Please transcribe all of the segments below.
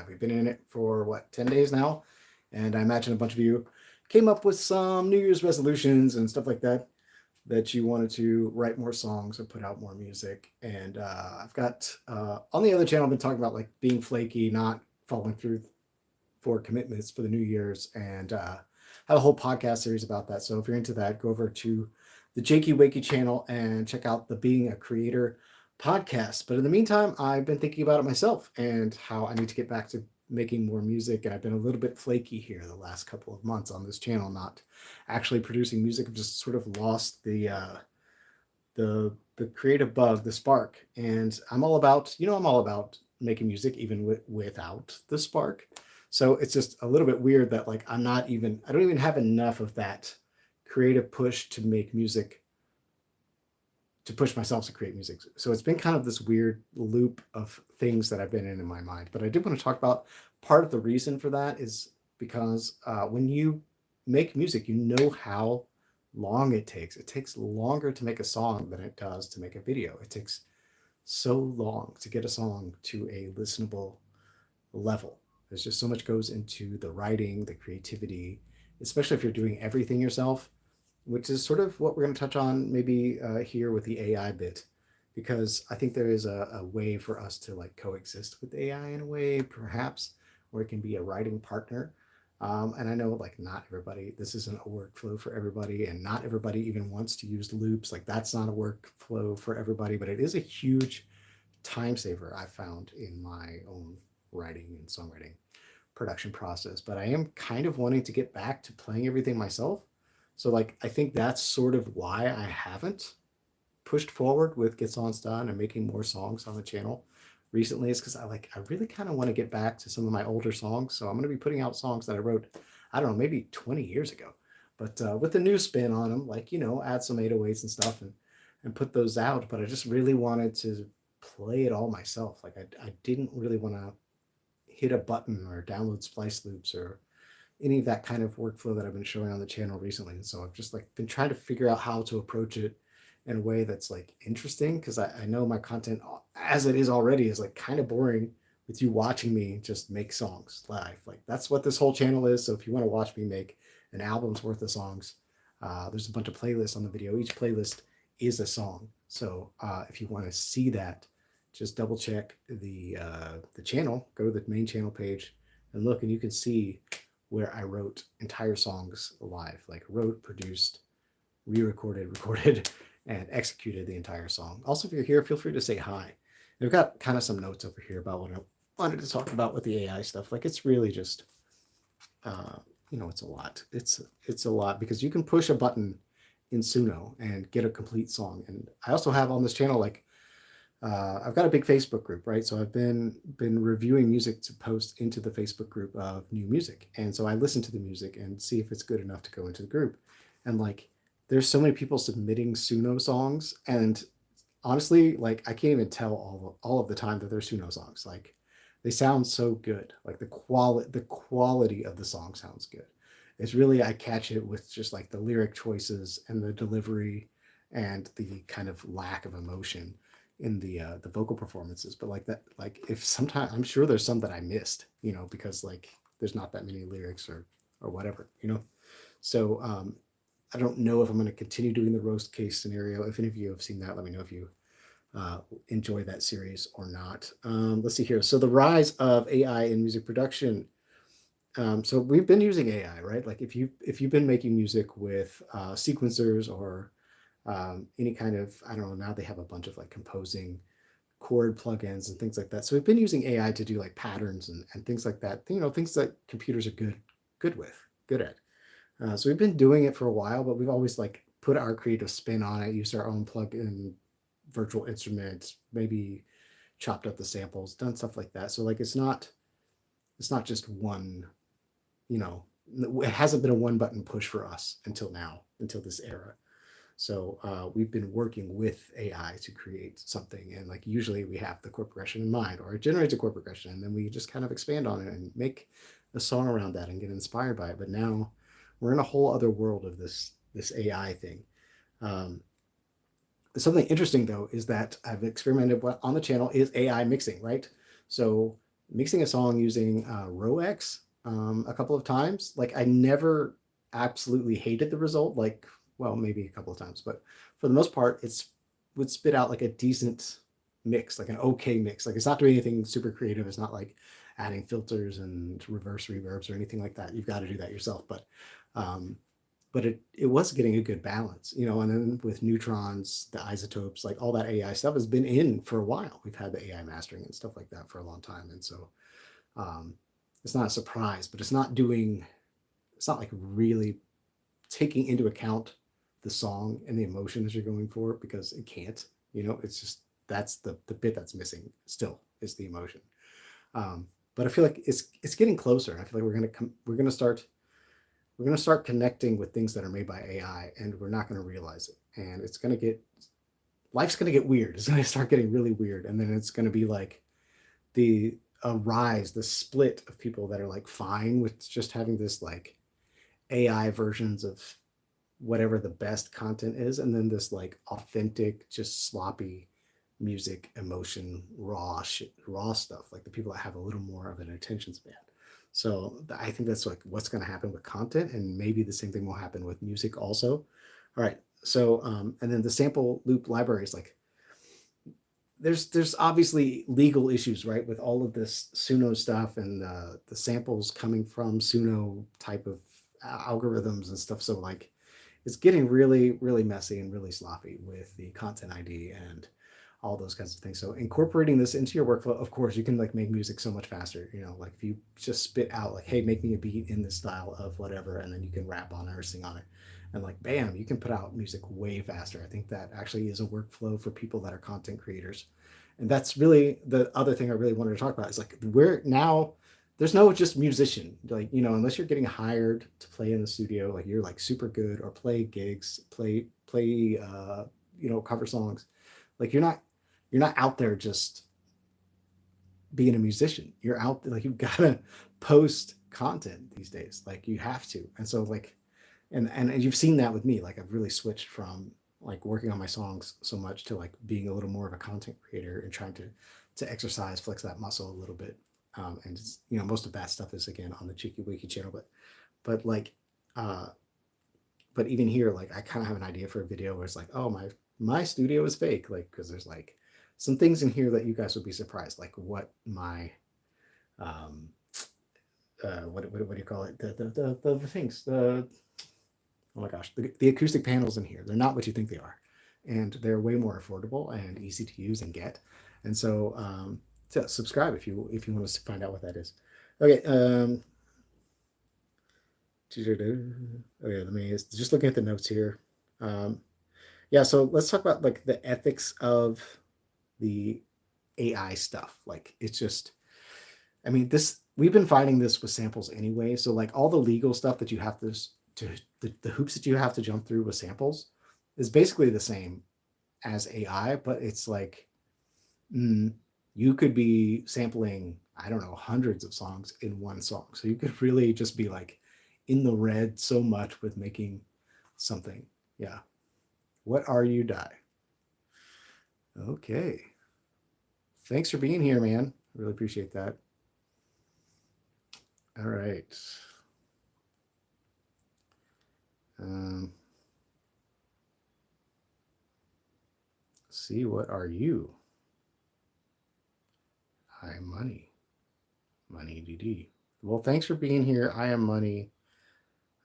We've been in it for what, 10 days now? And I imagine a bunch of you came up with some New Year's resolutions and stuff like that, that you wanted to write more songs or put out more music. And I've got on the other channel, I've been talking about like being flaky, not following through for commitments for the New Year's, and have a whole podcast series about that. So if you're into that, go over to the Jakey Wakey channel and check out the Being a Creator podcast. But in the meantime, I've been thinking about it myself and how I need to get back to making more music. And I've been a little bit flaky here the last couple of months on this channel, not actually producing music. I've just sort of lost the creative bug, the spark. And I'm all about, I'm all about making music even without the spark. So it's just a little bit weird that like I don't even have enough of that creative push to make music, to push myself to create music. So it's been kind of this weird loop of things that I've been in my mind. But I did want to talk about part of the reason for that is because when you make music, you know how long it takes. It takes longer to make a song than it does to make a video. It takes so long to get a song to a listenable level. There's just so much goes into the writing, the creativity, especially if you're doing everything yourself, which is sort of what we're going to touch on maybe here with the AI bit, because I think there is a way for us to like coexist with AI in a way, perhaps, where it can be a writing partner. And I know like not everybody, this isn't a workflow for everybody, and not everybody even wants to use loops. Like that's not a workflow for everybody, but it is a huge time saver I found in my own writing and songwriting production process. But I am kind of wanting to get back to playing everything myself. So like, I think that's sort of why I haven't pushed forward with Get Songs Done and making more songs on the channel recently, is because I really kind of want to get back to some of my older songs. So I'm going to be putting out songs that I wrote, I don't know, maybe 20 years ago, but with a new spin on them, like, add some 808s and stuff and put those out. But I just really wanted to play it all myself. Like I didn't really want to hit a button or download splice loops or any of that kind of workflow that I've been showing on the channel recently. And so I've just like been trying to figure out how to approach it in a way that's like interesting, because I know my content as it is already is like kind of boring with you watching me just make songs live. Like that's what this whole channel is. So if you want to watch me make an album's worth of songs, there's a bunch of playlists on the video. Each playlist is a song. So if you want to see that, just double check the channel, go to the main channel page and look, and you can see where I wrote entire songs live, like wrote, produced, re-recorded, recorded, and executed the entire song. Also, if you're here, feel free to say hi. I've got kind of some notes over here about what I wanted to talk about with the AI stuff. Like it's really just, it's a lot. It's a lot because you can push a button in Suno and get a complete song. And I also have on this channel, like, I've got a big Facebook group, right? So I've been reviewing music to post into the Facebook group of new music. And so I listen to the music and see if it's good enough to go into the group. And like, there's so many people submitting Suno songs. And honestly, like I can't even tell all of the time that they're Suno songs. Like they sound so good. Like the quality of the song sounds good. It's really, I catch it with just like the lyric choices and the delivery and the kind of lack of emotion in the vocal performances. But like that, like if sometimes I'm sure there's some that I missed, because like there's not that many lyrics or whatever, So I don't know if I'm going to continue doing the roast case scenario. If any of you have seen that, let me know if you enjoy that series or not. Let's see here. So the rise of AI in music production. So we've been using AI, right? Like if you've been making music with sequencers or any kind of, I don't know, now they have a bunch of like composing chord plugins and things like that. So we've been using AI to do like patterns and things like that, things that computers are good at. So we've been doing it for a while, but we've always like put our creative spin on it, used our own plug-in virtual instruments, maybe chopped up the samples, done stuff like that. So like, it's not just one, it hasn't been a one button push for us until now, until this era. So we've been working with AI to create something. And like, usually we have the chord progression in mind, or it generates a chord progression, and then we just kind of expand on it and make a song around that and get inspired by it. But now we're in a whole other world of this AI thing. Something interesting though, is that I've experimented on the channel is AI mixing, right? So mixing a song using RoX a couple of times. Like I never absolutely hated the result. Like, well, maybe a couple of times, but for the most part, it's would spit out like a decent mix, like an okay mix. Like it's not doing anything super creative. It's not like adding filters and reverse reverbs or anything like that. You've got to do that yourself. Um, but it was getting a good balance, you know. And then with neutrons, the isotopes, like all that AI stuff has been in for a while. We've had the AI mastering and stuff like that for a long time, and so um, it's not a surprise, but it's not doing, it's not like really taking into account the song and the emotion that you're going for, because it can't, you know. It's just that's the bit that's missing still is the emotion. But I feel like it's getting closer. I feel like we're gonna start connecting with things that are made by AI, and we're not gonna realize it. And it's gonna get life's gonna get weird. It's gonna start getting really weird, and then it's gonna be like the the split of people that are like fine with just having this like AI versions of whatever the best content is, and then this like authentic, just sloppy music, emotion, raw stuff, like the people that have a little more of an attention span. So I think that's like what's going to happen with content, and maybe the same thing will happen with music also. All right. So and then the sample loop library is like there's obviously legal issues, right, with all of this Suno stuff and the samples coming from Suno type of algorithms and stuff. So like it's getting really, really messy and really sloppy with the content ID and all those kinds of things. So incorporating this into your workflow, of course, you can like make music so much faster. You know, like if you just spit out like, hey, make me a beat in this style of whatever, and then you can rap on it or sing on it. And like, bam, you can put out music way faster. I think that actually is a workflow for people that are content creators. And that's really the other thing I really wanted to talk about is like, we're now, there's no just musician, like, you know, unless you're getting hired to play in the studio, like you're like super good or play gigs, play you know, cover songs. Like you're not out there just being a musician. You're out there, like you've got to post content these days. Like you have to. And so like, and you've seen that with me. Like I've really switched from like working on my songs so much to like being a little more of a content creator and trying to exercise, flex that muscle a little bit. And just, you know, most of that stuff is again on the Cheeky Wiki channel, but like uh but even here, like I kind of have an idea for a video where it's like, oh, my studio is fake, like because there's like some things in here that you guys would be surprised, like what my um what do you call it, the things, the oh my gosh, the acoustic panels in here, they're not what you think they are, and they're way more affordable and easy to use and get. And so so subscribe if you want to find out what that is. Okay. Okay, let me just looking at the notes here. Yeah, so let's talk about like the ethics of the AI stuff. Like it's just, I mean, this we've been finding this with samples anyway. So like all the legal stuff that you have to the hoops that you have to jump through with samples is basically the same as AI, but it's like you could be sampling, I don't know, hundreds of songs in one song. So you could really just be like in the red so much with making something. Yeah. What are you, Die? Okay. Thanks for being here, man. Really appreciate that. All right. See, what are you? I am Money. Money DD. Well, thanks for being here. I am Money.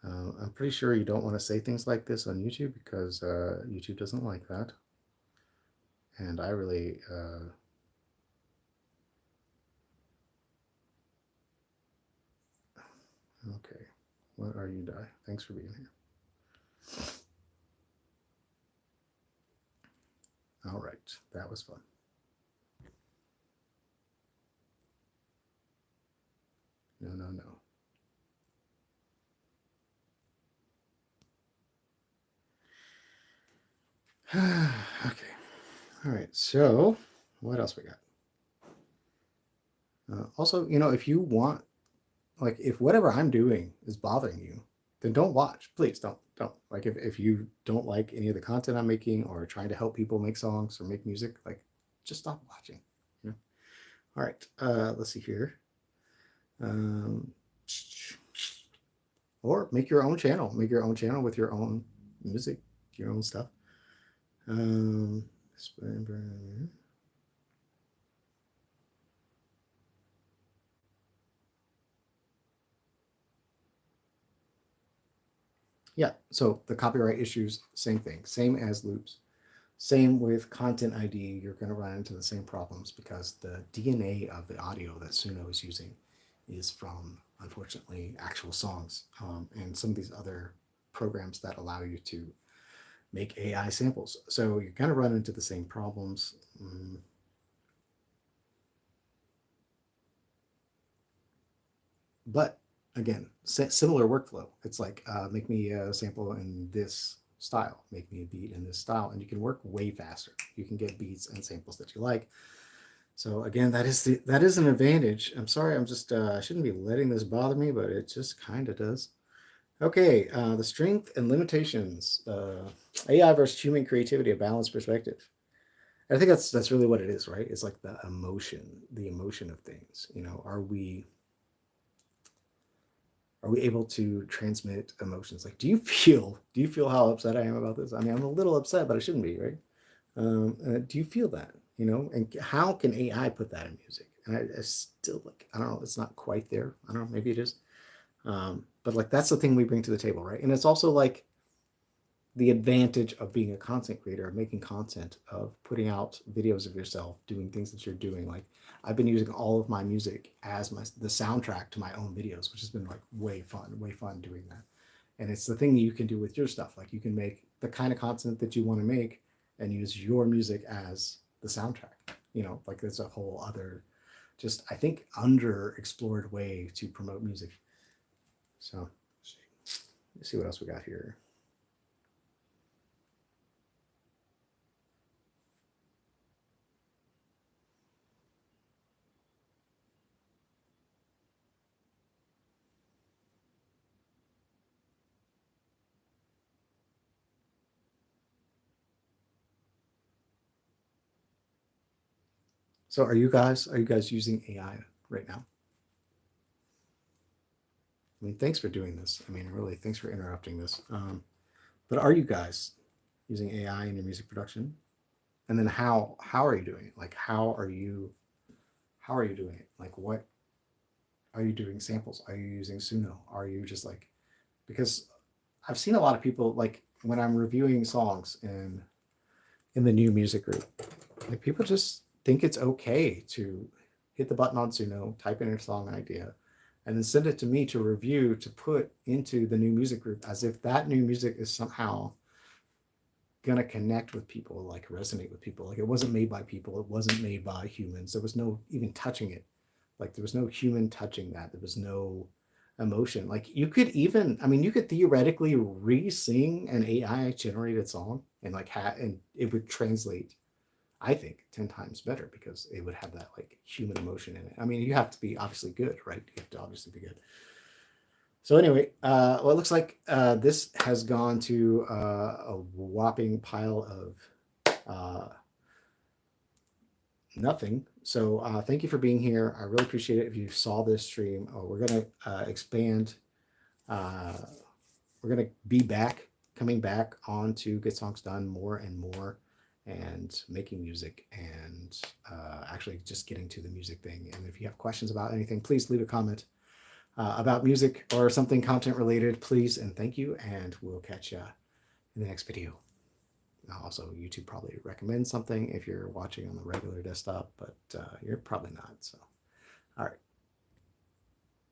I'm pretty sure you don't want to say things like this on YouTube because YouTube doesn't like that. And I really okay. What are you, Die? Thanks for being here. All right, that was fun. No, no, no. Okay. All right. So, what else we got? Also, you know, if you want, like, if whatever I'm doing is bothering you, then don't watch. Please don't. Don't. Like, if you don't like any of the content I'm making or trying to help people make songs or make music, like, just stop watching. You know? All right, let's see here. Or make your own channel. Make your own channel with your own music, your own stuff. Um, yeah, so the copyright issues, same thing, same as loops. Same with content ID, you're going to run into the same problems because the DNA of the audio that Suno is using is from, unfortunately, actual songs and some of these other programs that allow you to make AI samples. So you're going to run into the same problems. But again, similar workflow. It's like, make me a sample in this style, make me a beat in this style, and you can work way faster. You can get beats and samples that you like. So again, that is an advantage. I'm sorry, I'm just I shouldn't be letting this bother me, but it just kind of does. Okay, the strength and limitations, AI versus human creativity, a balanced perspective. I think that's really what it is, right? It's like the emotion of things. You know, are we able to transmit emotions? Like, do you feel how upset I am about this? I mean, I'm a little upset, but I shouldn't be, right? Do you feel that? You know, and how can AI put that in music? And I still like, I don't know, it's not quite there. I don't know, maybe it is. But like, that's the thing we bring to the table, right? And it's also like the advantage of being a content creator, of making content, of putting out videos of yourself, doing things that you're doing. Like, I've been using all of my music as the soundtrack to my own videos, which has been like way fun doing that. And it's the thing that you can do with your stuff. Like, you can make the kind of content that you want to make and use your music as the soundtrack. You know, like, there's a whole other, just, I think, underexplored way to promote music. So let's see what else we got here. So are you guys using AI right now? I mean, thanks for doing this. I mean, really, thanks for interrupting this. But are you guys using AI in your music production? And then how are you doing it? Like, how are you doing it? Like, what are you doing samples? Are you using Suno? Are you just like, because I've seen a lot of people, like, when I'm reviewing songs in the new music group, like, people just think it's okay to hit the button on Suno, type in a song idea, and then send it to me to review, to put into the new music group, as if that new music is somehow gonna connect with people, like resonate with people. Like, it wasn't made by people, it wasn't made by humans. There was no even touching it. Like, there was no human touching that. There was no emotion. Like, you could even, I mean, you could theoretically re-sing an AI generated song and like and it would translate, I think, 10 times better because it would have that like human emotion in it. I mean, you have to be obviously good, right? You have to obviously be good. So anyway, well, it looks like this has gone to a whopping pile of nothing. So thank you for being here. I really appreciate it. If you saw this stream, we're going to expand. We're going to be coming back on to Get Songs Done more and more, and making music, and actually just getting to the music thing. And if you have questions about anything, please leave a comment about music or something content related, please and thank you. And we'll catch you in the next video. Also, YouTube probably recommends something if you're watching on the regular desktop, but you're probably not. So, all right.